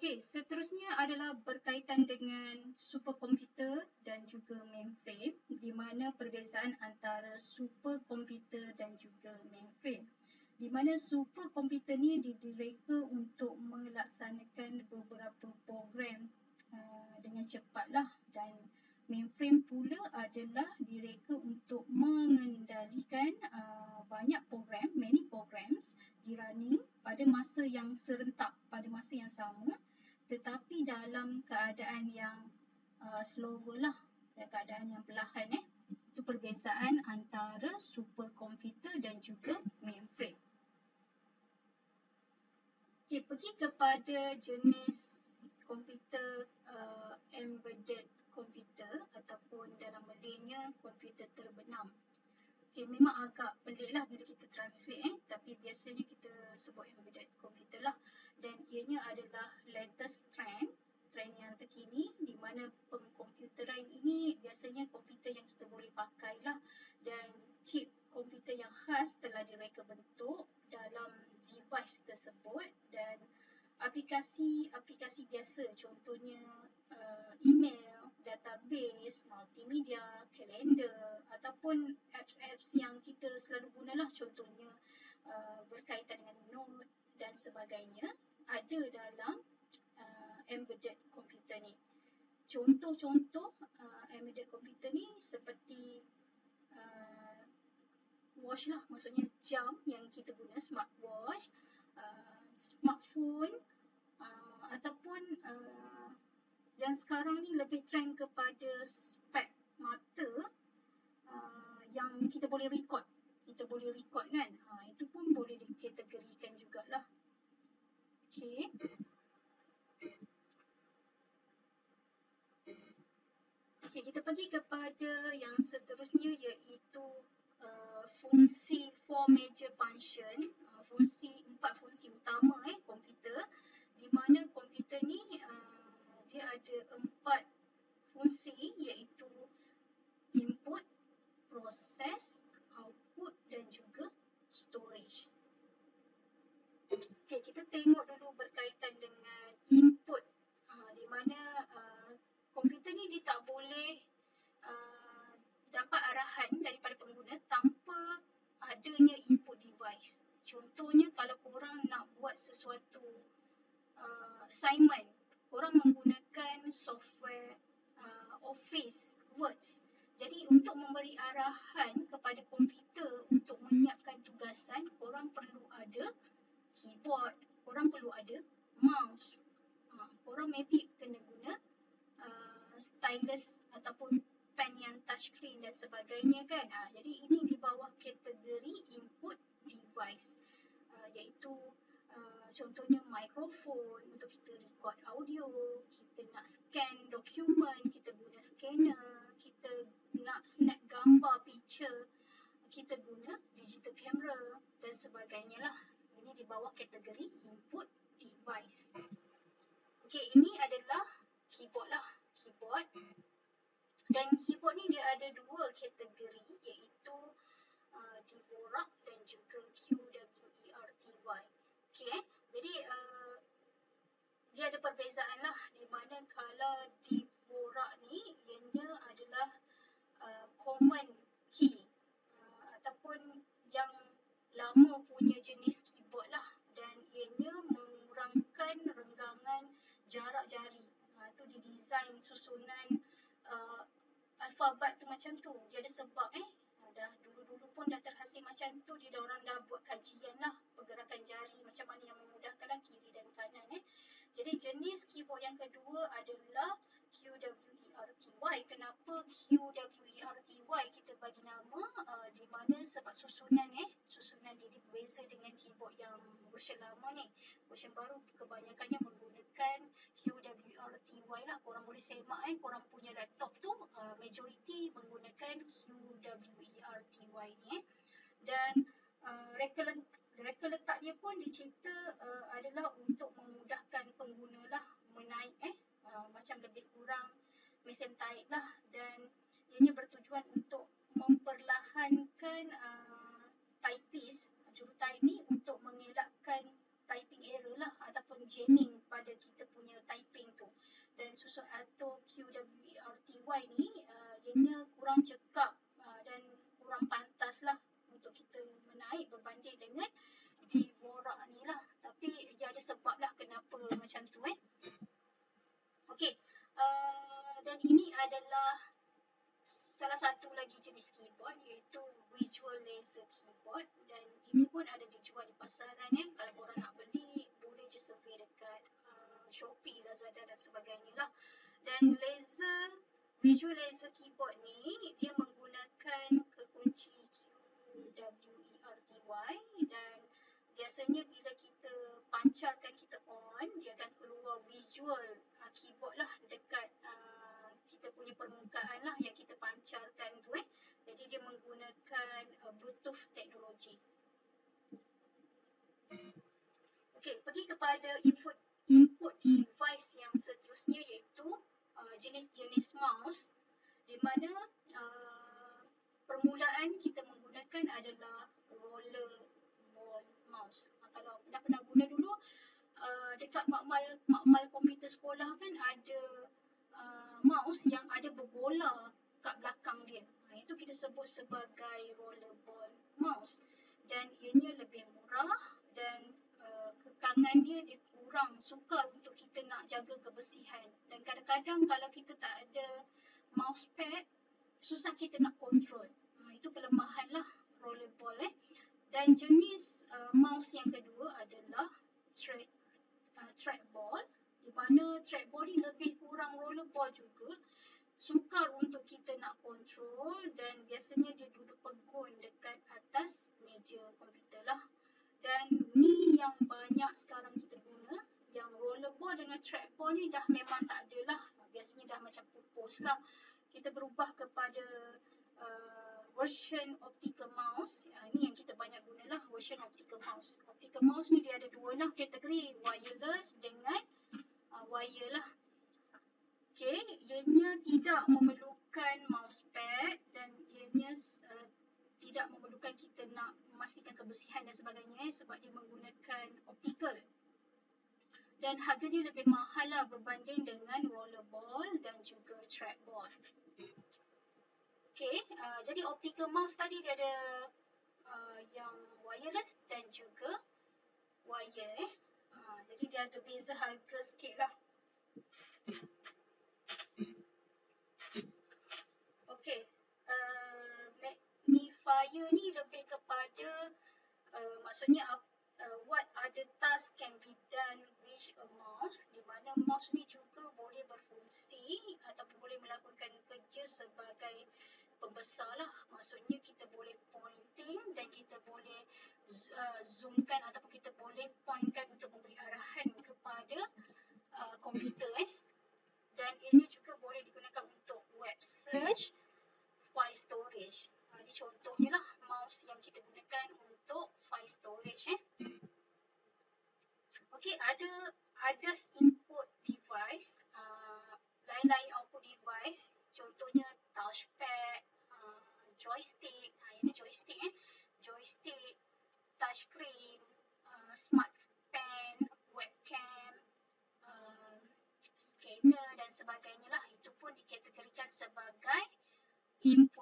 Okey, seterusnya adalah berkaitan dengan superkomputer dan juga mainframe, di mana perbezaan antara superkomputer dan juga mainframe. Di mana superkomputer ni direka untuk melaksanakan beberapa program dengan cepatlah, dan mainframe pula adalah direka untuk mengendalikan banyak program, many programs di running pada masa yang serentak, pada masa yang sama, tetapi dalam keadaan yang slower lah, keadaan yang perlahan. Itu perbezaan antara superkomputer dan juga mainframe. Okay, pergi kepada jenis komputer embedded komputer ataupun dalam Malaynya komputer terbenam. Okay, memang agak pelik lah bila kita translate tapi biasanya kita sebut embedded komputer lah, dan ianya adalah latest trend yang terkini, di mana pengkomputeran ini biasanya komputer yang kita boleh pakai lah, dan chip komputer yang khas telah direka bentuk dalam device tersebut, dan aplikasi biasa contohnya email, database, multimedia, kalender ataupun apps yang kita selalu gunalah, contohnya berkaitan dengan note dan sebagainya, ada dalam embedded komputer ni. Contoh-contoh embedded komputer ni seperti watch lah, maksudnya jam yang kita guna, smartwatch, smartphone, ataupun yang sekarang ni lebih trend kepada spek mata yang kita boleh record kan, itu pun boleh dikategorikan jugalah. Okay. Okay, kita pergi kepada yang seterusnya, iaitu fungsi 4 major function, empat fungsi utama komputer, di mana komputer ni dia ada 4 fungsi, iaitu input, proses, output dan juga storage. Okay, kita tengok dulu berkaitan dengan input, di mana komputer ni dia tak boleh dapat arahan daripada pengguna tanpa adanya input device. Contohnya kalau korang nak buat sesuatu assignment, korang menggunakan software Office, Words. Jadi untuk memberi arahan kepada komputer untuk menyiapkan tugasan, korang perlu ada keyboard, korang perlu ada mouse. Korang maybe kena guna stylus ataupun pen yang touchscreen dan sebagainya kan. Jadi ini di bawah kategori input device, iaitu contohnya mikrofon untuk kita record audio, kita nak scan dokumen, kita guna scanner, kita nak snap gambar, picture, kita guna digital camera dan sebagainya lah. Ini di bawah kategori input device. Okay, ini adalah keyboard lah, keyboard. Dan keyboard ni dia ada 2 kategori, iaitu Dvorak dan juga QWERTY. Okay, jadi dia ada perbezaan lah, di mana kalau Dvorak ni ianya adalah common key, ataupun yang lama punya jenis keyboard lah, dan ianya mengurangkan renggangan jarak jari. Itu didesain susunan alfabet tu macam tu. Dia ada sebab dah dulu-dulu pun dah terhasil macam tu. Dia orang dah buat kajian lah pergerakan jari macam mana yang memudahkan kiri dan kanan. Jadi jenis keyboard yang kedua adalah QWERTY. Kenapa QWERTY kita bagi nama? Di mana sebab susunan dia berbeza dengan keyboard yang version lama ni. Version baru kebanyakannya menggunakan QWERTY lah. Korang boleh semak korang punya laptop tu majoriti menggunakan QWERTY ni. Dan reka letak dia pun dicipta adalah untuk memudahkan pengguna lah menaik macam lebih kurang mesin type lah, dan ianya bertujuan untuk memperlahankan typist, jurutype ni, untuk mengelakkan typing error lah ataupun jamming pada kita punya typing tu. Dan susun atau QWERTY ni ianya kurang cekap dan kurang pantas lah untuk kita menaik berbanding dengan Dvorak ni lah. Tapi ia ada sebab lah kenapa macam tu Okey, dan ini adalah salah satu lagi jenis keyboard iaitu Visual Laser Keyboard, dan ini pun ada dijual di pasaran Kalau korang nak beli boleh je survey dekat Shopee, Lazada dan sebagainya lah. Dan Visual Laser Keyboard ni dia menggunakan kekunci QWERTY, dan biasanya bila kita pancarkan, kita on, dia akan keluar visual keyboard lah dekat kita punya permukaan lah yang kita pancarkan tu Jadi dia menggunakan Bluetooth teknologi. Okey, pergi kepada input device yang seterusnya iaitu jenis-jenis mouse, di mana permulaan kita menggunakan adalah rollerball mouse. Kalau pernah guna dulu dekat makmal komputer sekolah kan ada mouse yang ada berbola kat belakang dia. Itu kita sebut sebagai rollerball mouse, dan ianya lebih murah dan kekangan dia kurang sukar untuk kita nak jaga kebersihan, dan kadang-kadang kalau kita tak ada mousepad susah kita nak kontrol. Itu kelemahan lah rollerball Dan jenis mouse yang kedua adalah trackball, di mana trackball ni lebih kurang rollerball juga, sukar untuk kita nak kontrol, dan biasanya dia duduk pegun dekat atas meja komputer lah. Dan ni yang banyak sekarang kita guna. Yang rollerball dengan trackball ni dah memang tak ada lah, biasanya dah macam pupus lah. Kita berubah kepada version optical mouse. Ni yang kita banyak guna lah, version optical mouse. Optical mouse ni dia ada dua lah kategori, wireless dengan wire lah. Okey, ianya tidak memerlukan mousepad, dan ianya tidak memerlukan kita nak memastikan kebersihan dan sebagainya sebab dia menggunakan optical. Dan harganya lebih mahal lah berbanding dengan rollerball dan juga trackball. Okey, jadi optical mouse tadi dia ada yang wireless dan juga wire jadi dia ada beza harga sikit lah. Okey, magnifier ni lebih kepada maksudnya what other task can be done with a mouse, di mana mouse ni juga boleh berfungsi ataupun boleh melakukan kerja sebagai pembesar lah. Maksudnya kita boleh pointing dan kita boleh zoomkan ataupun kita boleh pointkan untuk memberi arahan kepada komputer Dan ini juga boleh digunakan untuk web search, file storage. Ini contohnya lah mouse yang kita gunakan untuk file storage Okey, ada input device, lain-lain output device, contohnya touchpad, joystick, ini joystick joystick, touchscreen, smart pen, webcam, scanner dan sebagainya lah. Itu pun dikategorikan sebagai input